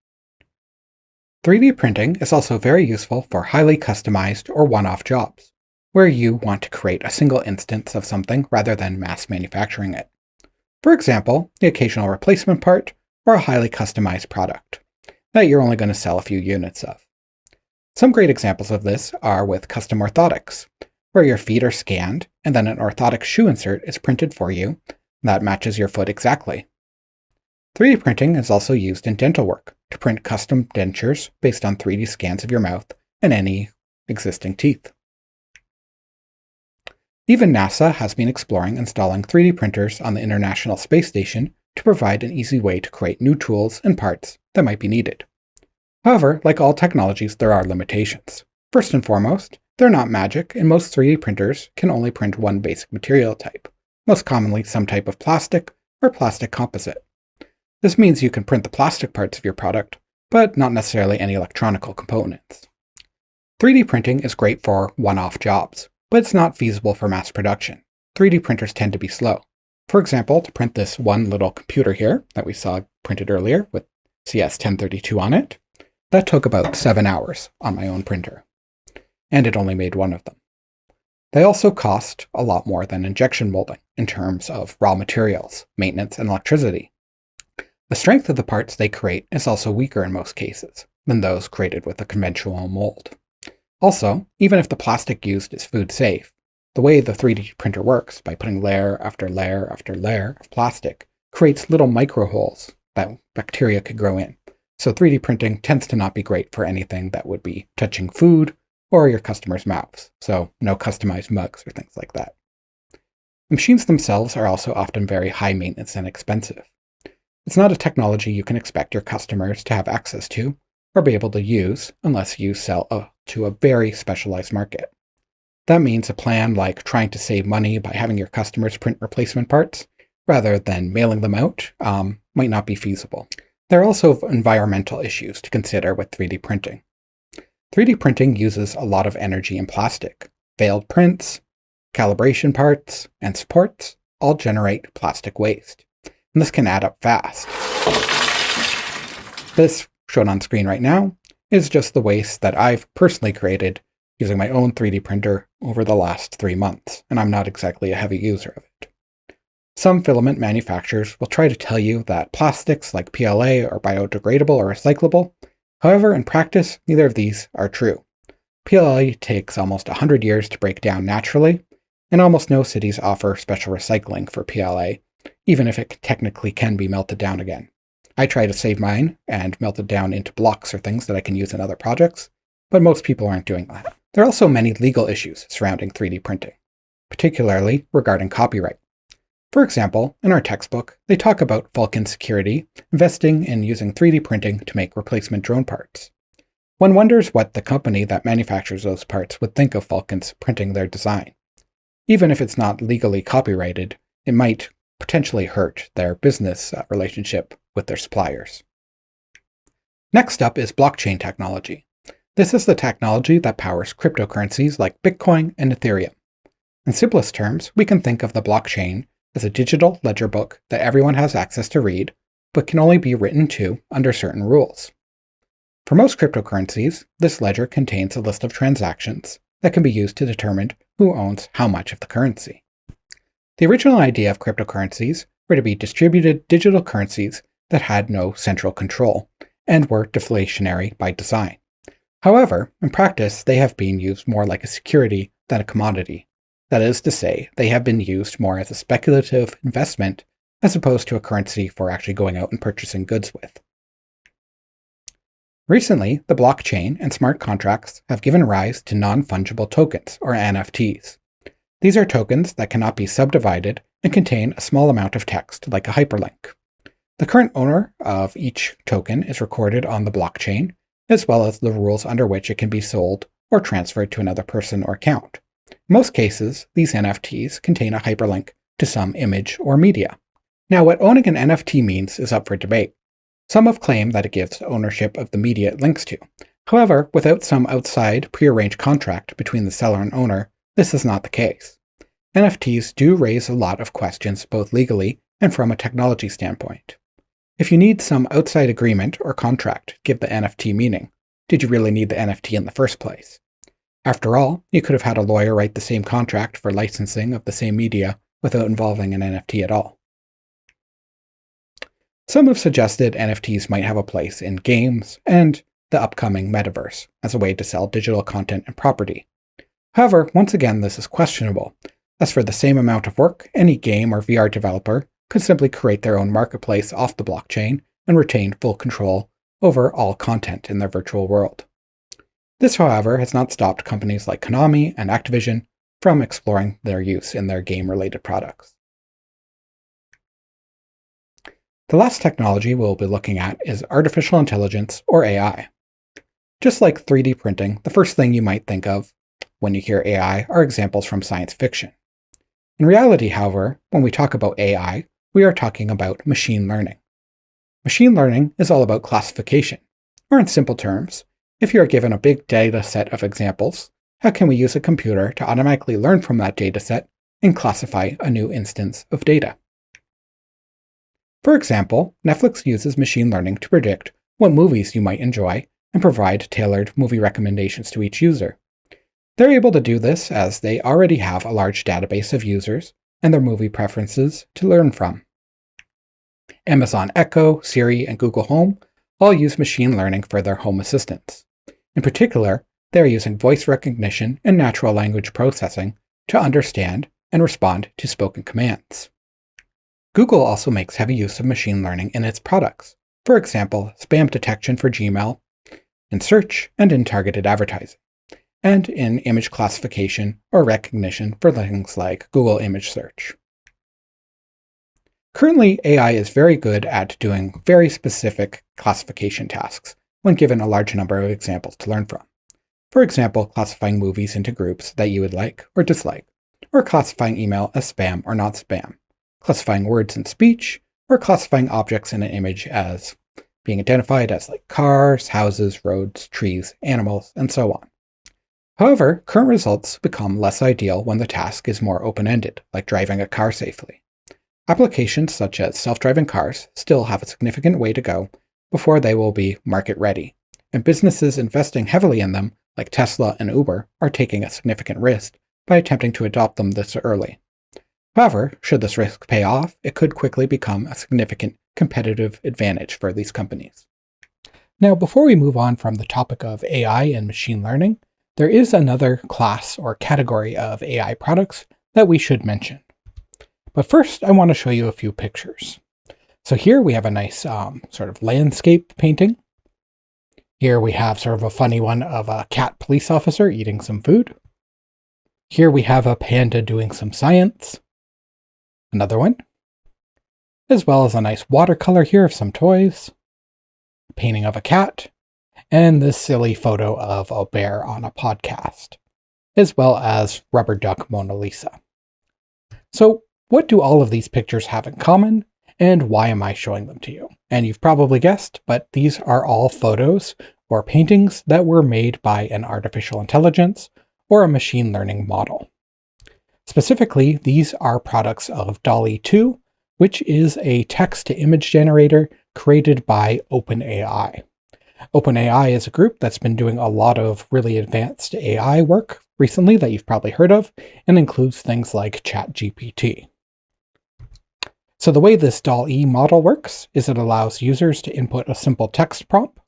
3D printing is also very useful for highly customized or one-off jobs, where you want to create a single instance of something rather than mass manufacturing it. For example, the occasional replacement part or a highly customized product that you're only going to sell a few units of. Some great examples of this are with custom orthotics, where your feet are scanned and then an orthotic shoe insert is printed for you that matches your foot exactly. 3D printing is also used in dental work to print custom dentures based on 3D scans of your mouth and any existing teeth. Even NASA has been exploring installing 3D printers on the International Space Station to provide an easy way to create new tools and parts that might be needed. However, like all technologies, there are limitations. First and foremost, they're not magic, and most 3D printers can only print one basic material type, most commonly some type of plastic or plastic composite. This means you can print the plastic parts of your product, but not necessarily any electronical components. 3D printing is great for one-off jobs, but it's not feasible for mass production. 3D printers tend to be slow. For example, to print this one little computer here that we saw printed earlier with CS1032 on it, that took about 7 hours on my own printer, and it only made one of them. They also cost a lot more than injection molding in terms of raw materials, maintenance, and electricity. The strength of the parts they create is also weaker in most cases than those created with a conventional mold. Also, even if the plastic used is food safe, the way the 3D printer works by putting layer after layer after layer of plastic creates little micro holes that bacteria could grow in. So 3D printing tends to not be great for anything that would be touching food or your customers' mouths, so no customized mugs or things like that. The machines themselves are also often very high maintenance and expensive. It's not a technology you can expect your customers to have access to or be able to use unless you sell to a very specialized market. That means a plan like trying to save money by having your customers print replacement parts rather than mailing them out might not be feasible. There are also environmental issues to consider with 3D printing. 3D printing uses a lot of energy in plastic. Failed prints, calibration parts, and supports all generate plastic waste, and this can add up fast. This, shown on screen right now, is just the waste that I've personally created using my own 3D printer over the last 3 months, and I'm not exactly a heavy user of it. Some filament manufacturers will try to tell you that plastics like PLA are biodegradable or recyclable. However, in practice, neither of these are true. PLA takes almost 100 years to break down naturally, and almost no cities offer special recycling for PLA, even if it technically can be melted down again. I try to save mine and melt it down into blocks or things that I can use in other projects, but most people aren't doing that. There are also many legal issues surrounding 3D printing, particularly regarding copyright. For example, in our textbook, they talk about Vulcan Security investing in using 3D printing to make replacement drone parts. One wonders what the company that manufactures those parts would think of Vulcan's printing their design. Even if it's not legally copyrighted, it might potentially hurt their business relationship with their suppliers. Next up is blockchain technology. This is the technology that powers cryptocurrencies like Bitcoin and Ethereum. In simplest terms, we can think of the blockchain as a digital ledger book that everyone has access to read, but can only be written to under certain rules. For most cryptocurrencies, this ledger contains a list of transactions that can be used to determine who owns how much of the currency. The original idea of cryptocurrencies were to be distributed digital currencies that had no central control and were deflationary by design. However, in practice, they have been used more like a security than a commodity. That is to say, they have been used more as a speculative investment as opposed to a currency for actually going out and purchasing goods with. Recently, the blockchain and smart contracts have given rise to non-fungible tokens, or NFTs. These are tokens that cannot be subdivided and contain a small amount of text, like a hyperlink. The current owner of each token is recorded on the blockchain, as well as the rules under which it can be sold or transferred to another person or account. In most cases, these NFTs contain a hyperlink to some image or media. Now, what owning an NFT means is up for debate. Some have claimed that it gives ownership of the media it links to. However, without some outside, prearranged contract between the seller and owner, this is not the case. NFTs do raise a lot of questions both legally and from a technology standpoint. If you need some outside agreement or contract to give the NFT meaning, did you really need the NFT in the first place? After all, you could have had a lawyer write the same contract for licensing of the same media without involving an NFT at all. Some have suggested NFTs might have a place in games and the upcoming metaverse as a way to sell digital content and property. However, once again, this is questionable, as for the same amount of work, any game or VR developer could simply create their own marketplace off the blockchain and retain full control over all content in their virtual world. This, however, has not stopped companies like Konami and Activision from exploring their use in their game-related products. The last technology we'll be looking at is artificial intelligence, or AI. Just like 3D printing, the first thing you might think of when you hear AI are examples from science fiction. In reality, however, when we talk about AI, we are talking about machine learning. Machine learning is all about classification, or in simple terms, if you are given a big data set of examples, how can we use a computer to automatically learn from that data set and classify a new instance of data? For example, Netflix uses machine learning to predict what movies you might enjoy and provide tailored movie recommendations to each user. They're able to do this as they already have a large database of users and their movie preferences to learn from. Amazon Echo, Siri, and Google Home all use machine learning for their home assistants. In particular, they are using voice recognition and natural language processing to understand and respond to spoken commands. Google also makes heavy use of machine learning in its products, for example, spam detection for Gmail, in search and in targeted advertising, and in image classification or recognition for things like Google Image Search. Currently, AI is very good at doing very specific classification tasks when given a large number of examples to learn from. For example, classifying movies into groups that you would like or dislike, or classifying email as spam or not spam, classifying words in speech, or classifying objects in an image as being identified as like cars, houses, roads, trees, animals, and so on. However, current results become less ideal when the task is more open-ended, like driving a car safely. Applications such as self-driving cars still have a significant way to go before they will be market-ready, and businesses investing heavily in them, like Tesla and Uber, are taking a significant risk by attempting to adopt them this early. However, should this risk pay off, it could quickly become a significant competitive advantage for these companies. Now, before we move on from the topic of AI and machine learning, there is another class or category of AI products that we should mention. But first, I want to show you a few pictures. So here we have a nice sort of landscape painting. Here we have sort of a funny one of a cat police officer eating some food. Here we have a panda doing some science. Another one. As well as a nice watercolor here of some toys. A painting of a cat. And this silly photo of a bear on a podcast. As well as Rubber Duck Mona Lisa. So, what do all of these pictures have in common, and why am I showing them to you? And you've probably guessed, but these are all photos or paintings that were made by an artificial intelligence or a machine learning model. Specifically, these are products of DALL-E 2, which is a text-to-image generator created by OpenAI. OpenAI is a group that's been doing a lot of really advanced AI work recently that you've probably heard of, and includes things like ChatGPT. So the way this DALL-E model works is it allows users to input a simple text prompt.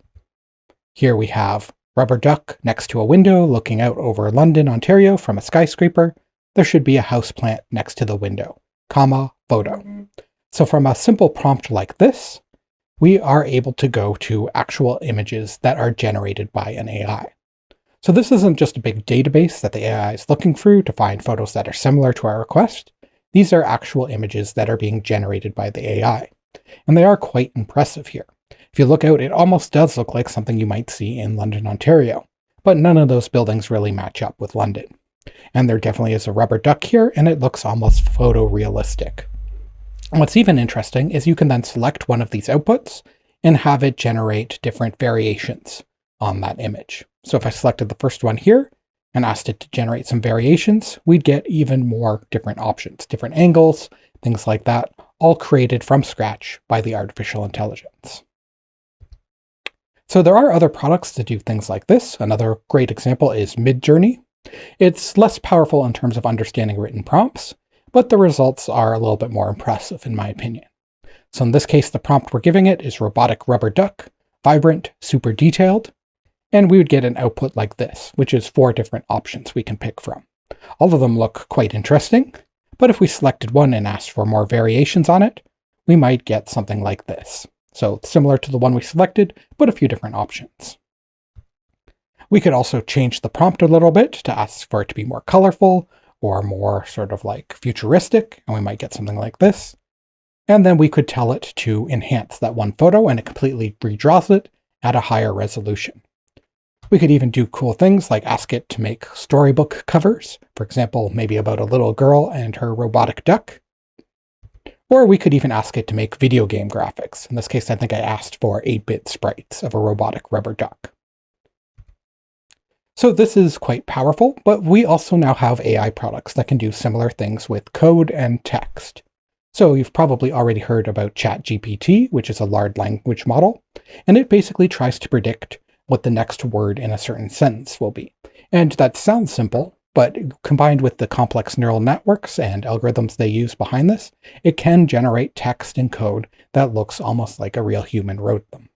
Here we have rubber duck next to a window looking out over London, Ontario from a skyscraper. There should be a houseplant next to the window, comma, photo. So from a simple prompt like this, we are able to go to actual images that are generated by an AI. So this isn't just a big database that the AI is looking through to find photos that are similar to our request. These are actual images that are being generated by the AI. And they are quite impressive here. If you look out, it almost does look like something you might see in London, Ontario. But none of those buildings really match up with London. And there definitely is a rubber duck here, and it looks almost photorealistic. And what's even interesting is you can then select one of these outputs and have it generate different variations on that image. So if I selected the first one here and asked it to generate some variations, we'd get even more different options, different angles, things like that, all created from scratch by the artificial intelligence. So there are other products that do things like this. Another great example is Midjourney. It's less powerful in terms of understanding written prompts, but the results are a little bit more impressive in my opinion. So in this case, the prompt we're giving it is robotic rubber duck, vibrant, super detailed, and we would get an output like this, which is 4 different options we can pick from. All of them look quite interesting, but if we selected one and asked for more variations on it, we might get something like this. So similar to the one we selected, but a few different options. We could also change the prompt a little bit to ask for it to be more colorful or more sort of like futuristic, and we might get something like this. And then we could tell it to enhance that one photo, and it completely redraws it at a higher resolution. We could even do cool things like ask it to make storybook covers, for example, maybe about a little girl and her robotic duck. Or we could even ask it to make video game graphics. In this case, I think I asked for 8-bit sprites of a robotic rubber duck. So this is quite powerful, but we also now have AI products that can do similar things with code and text. So you've probably already heard about ChatGPT, which is a large language model, and it basically tries to predict what the next word in a certain sentence will be. And that sounds simple, but combined with the complex neural networks and algorithms they use behind this, it can generate text and code that looks almost like a real human wrote them.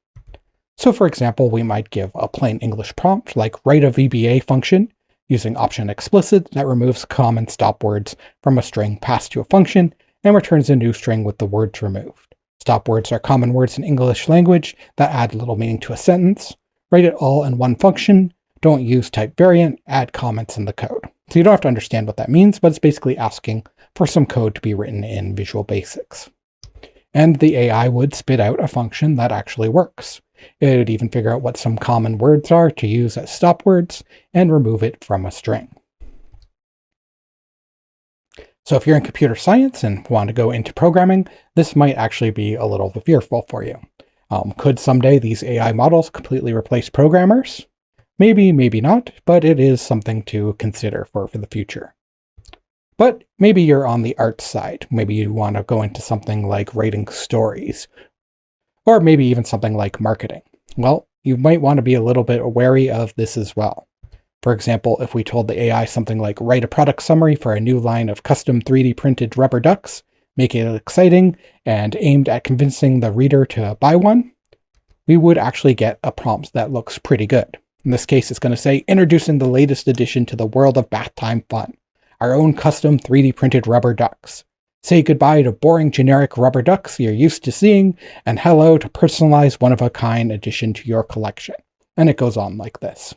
So for example, we might give a plain English prompt like write a VBA function using option explicit that removes common stop words from a string passed to a function and returns a new string with the words removed. Stop words are common words in English language that add little meaning to a sentence. Write it all in one function. Don't use type variant. Add comments in the code. So you don't have to understand what that means, but it's basically asking for some code to be written in Visual Basics. And the AI would spit out a function that actually works. It would even figure out what some common words are to use as stop words and remove it from a string. So if you're in computer science and want to go into programming, this might actually be a little fearful for you. Could someday these AI models completely replace programmers? Maybe, maybe not, but it is something to consider for the future. But maybe you're on the art side. Maybe you want to go into something like writing stories, or maybe even something like marketing. Well, you might want to be a little bit wary of this as well. For example, if we told the AI something like write a product summary for a new line of custom 3D printed rubber ducks, make it exciting and aimed at convincing the reader to buy one, we would actually get a prompt that looks pretty good. In this case, it's going to say, introducing the latest addition to the world of bath time fun, our own custom 3D printed rubber ducks. Say goodbye to boring generic rubber ducks you're used to seeing, and hello to personalized one-of-a-kind addition to your collection. And it goes on like this.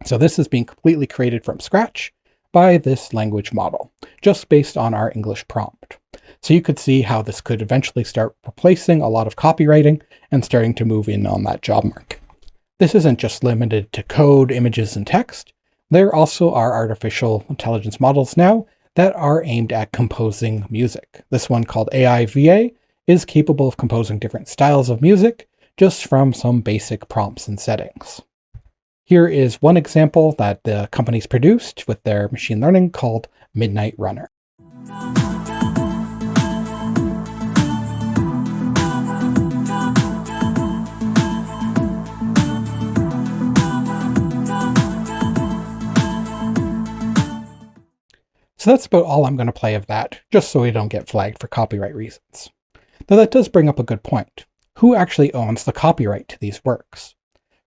So this is being completely created from scratch by this language model, just based on our English prompt. So you could see how this could eventually start replacing a lot of copywriting and starting to move in on that job market. This isn't just limited to code, images, and text. There also are artificial intelligence models now that are aimed at composing music. This one, called AI VA, is capable of composing different styles of music just from some basic prompts and settings. Here is one example that the company's produced with their machine learning called Midnight Runner. So that's about all I'm going to play of that, just so we don't get flagged for copyright reasons. Though that does bring up a good point. Who actually owns the copyright to these works?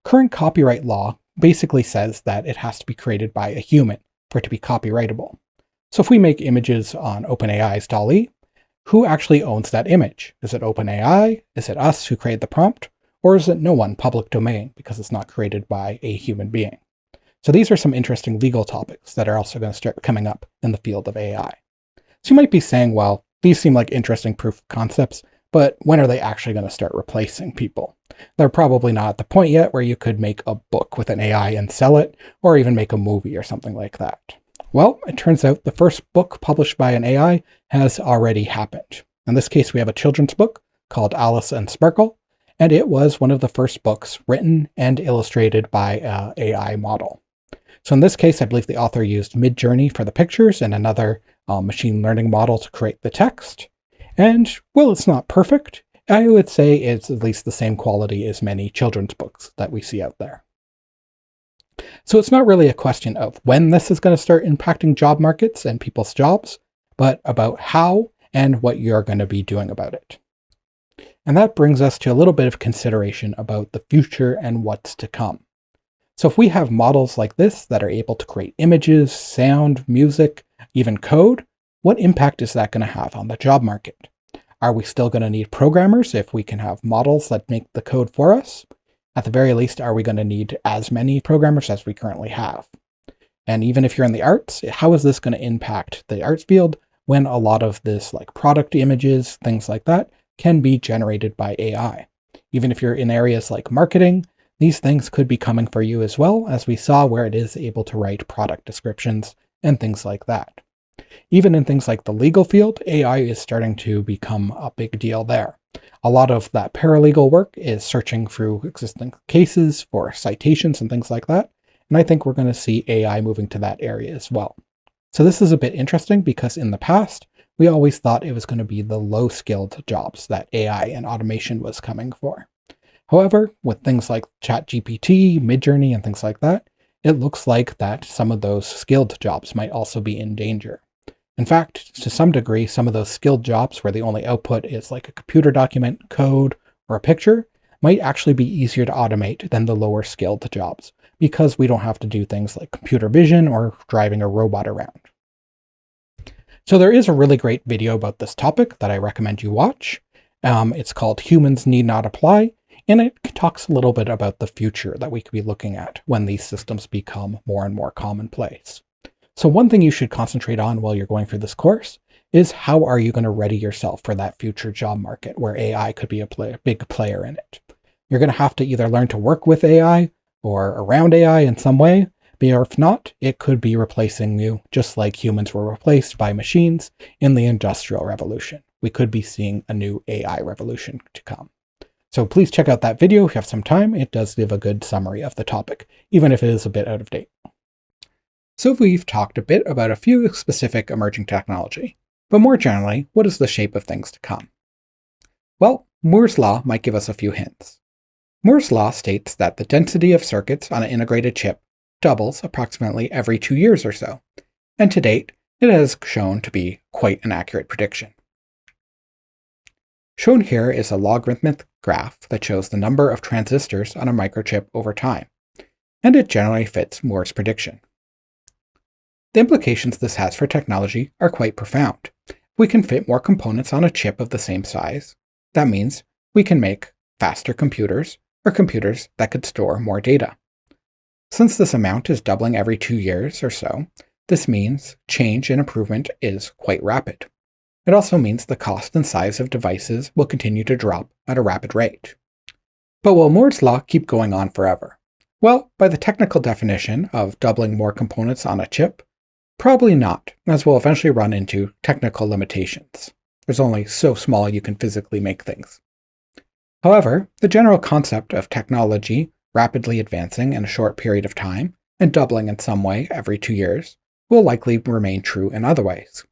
Current copyright law basically says that it has to be created by a human for it to be copyrightable. So if we make images on OpenAI's DALL-E, who actually owns that image? Is it OpenAI? Is it us who created the prompt? Or is it no one, public domain, because it's not created by a human being? So these are some interesting legal topics that are also going to start coming up in the field of AI. So you might be saying, well, these seem like interesting proof of concepts, but when are they actually going to start replacing people? They're probably not at the point yet where you could make a book with an AI and sell it, or even make a movie or something like that. Well, it turns out the first book published by an AI has already happened. In this case, we have a children's book called Alice and Sparkle, and it was one of the first books written and illustrated by an AI model. So in this case, I believe the author used Midjourney for the pictures and another machine learning model to create the text. And while it's not perfect, I would say it's at least the same quality as many children's books that we see out there. So it's not really a question of when this is going to start impacting job markets and people's jobs, but about how and what you're going to be doing about it. And that brings us to a little bit of consideration about the future and what's to come. So if we have models like this that are able to create images, sound, music, even code, what impact is that going to have on the job market? Are we still going to need programmers if we can have models that make the code for us? At the very least, are we going to need as many programmers as we currently have? And even if you're in the arts, how is this going to impact the arts field when a lot of this, like product images, things like that, can be generated by AI? Even if you're in areas like marketing, these things could be coming for you as well, as we saw where it is able to write product descriptions and things like that. Even in things like the legal field, AI is starting to become a big deal there. A lot of that paralegal work is searching through existing cases for citations and things like that, and I think we're going to see AI moving to that area as well. So this is a bit interesting because in the past, we always thought it was going to be the low-skilled jobs that AI and automation was coming for. However, with things like ChatGPT, Midjourney, and things like that, it looks like that some of those skilled jobs might also be in danger. In fact, to some degree, some of those skilled jobs where the only output is like a computer document, code, or a picture might actually be easier to automate than the lower skilled jobs, because we don't have to do things like computer vision or driving a robot around. So there is a really great video about this topic that I recommend you watch. It's called Humans Need Not Apply, and it talks a little bit about the future that we could be looking at when these systems become more and more commonplace. So one thing you should concentrate on while you're going through this course is how are you going to ready yourself for that future job market where AI could be a big player in it. You're going to have to either learn to work with AI or around AI in some way, but if not, it could be replacing you just like humans were replaced by machines in the Industrial Revolution. We could be seeing a new AI revolution to come. So please check out that video if you have some time. It does give a good summary of the topic, even if it is a bit out of date. So we've talked a bit about a few specific emerging technology, but more generally, what is the shape of things to come? Well, Moore's Law might give us a few hints. Moore's Law states that the density of circuits on an integrated chip doubles approximately every 2 years or so, and to date, it has shown to be quite an accurate prediction. Shown here is a logarithmic graph that shows the number of transistors on a microchip over time, and it generally fits Moore's prediction. The implications this has for technology are quite profound. We can fit more components on a chip of the same size. That means we can make faster computers, or computers that could store more data. Since this amount is doubling every 2 years or so, this means change and improvement is quite rapid. It also means the cost and size of devices will continue to drop at a rapid rate. But will Moore's Law keep going on forever? Well, by the technical definition of doubling more components on a chip, probably not, as we'll eventually run into technical limitations. There's only so small you can physically make things. However, the general concept of technology rapidly advancing in a short period of time and doubling in some way every 2 years will likely remain true in other ways.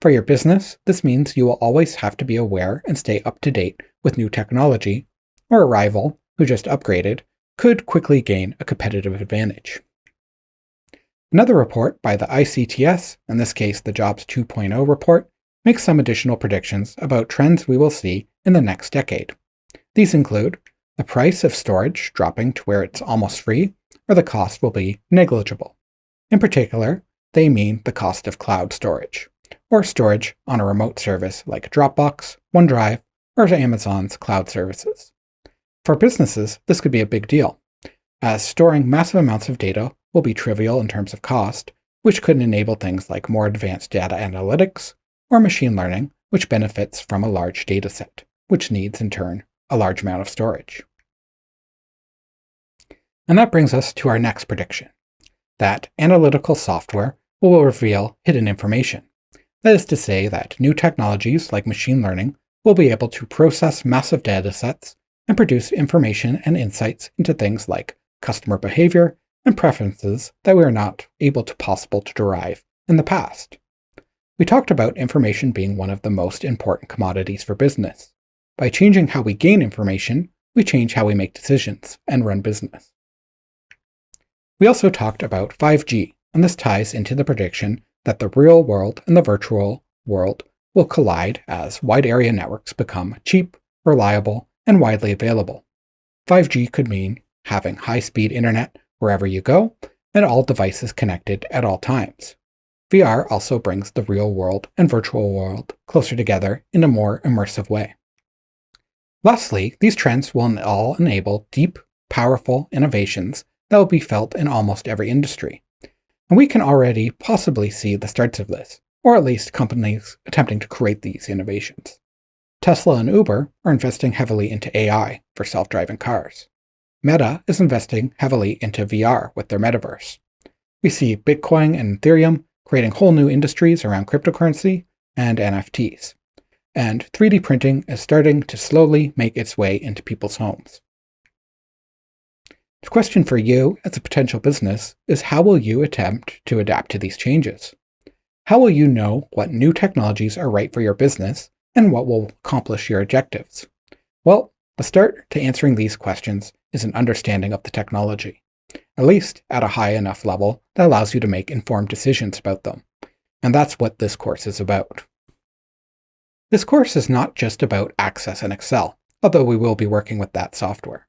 For your business, this means you will always have to be aware and stay up to date with new technology, or a rival who just upgraded could quickly gain a competitive advantage. Another report by the ICTS, in this case the Jobs 2.0 report, makes some additional predictions about trends we will see in the next decade. These include the price of storage dropping to where it's almost free, or the cost will be negligible. In particular, they mean the cost of cloud storage, or storage on a remote service like Dropbox, OneDrive, or Amazon's cloud services. For businesses, this could be a big deal, as storing massive amounts of data will be trivial in terms of cost, which could enable things like more advanced data analytics, or machine learning, which benefits from a large data set, which needs, in turn, a large amount of storage. And that brings us to our next prediction, that analytical software will reveal hidden information. That is to say that new technologies like machine learning will be able to process massive data sets and produce information and insights into things like customer behavior and preferences that we are not possible to derive in the past. We talked about information being one of the most important commodities for business. By changing how we gain information, we change how we make decisions and run business. We also talked about 5G, and this ties into the prediction that the real world and the virtual world will collide as wide area networks become cheap, reliable, and widely available. 5G could mean having high-speed internet wherever you go, and all devices connected at all times. VR also brings the real world and virtual world closer together in a more immersive way. Lastly, these trends will all enable deep, powerful innovations that will be felt in almost every industry. And we can already possibly see the starts of this, or at least companies attempting to create these innovations. Tesla and Uber are investing heavily into AI for self-driving cars. Meta is investing heavily into VR with their metaverse. We see Bitcoin and Ethereum creating whole new industries around cryptocurrency and NFTs. And 3D printing is starting to slowly make its way into people's homes. The question for you as a potential business is, how will you attempt to adapt to these changes? How will you know what new technologies are right for your business and what will accomplish your objectives? Well, the start to answering these questions is an understanding of the technology, at least at a high enough level that allows you to make informed decisions about them. And that's what this course is about. This course is not just about Access and Excel, although we will be working with that software,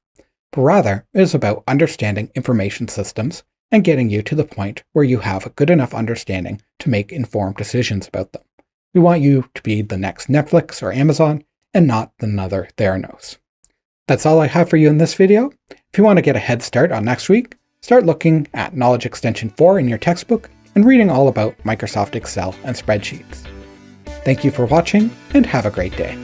but rather it is about understanding information systems and getting you to the point where you have a good enough understanding to make informed decisions about them. We want you to be the next Netflix or Amazon and not another Theranos. That's all I have for you in this video. If you want to get a head start on next week, start looking at Knowledge Extension 4 in your textbook and reading all about Microsoft Excel and spreadsheets. Thank you for watching, and have a great day.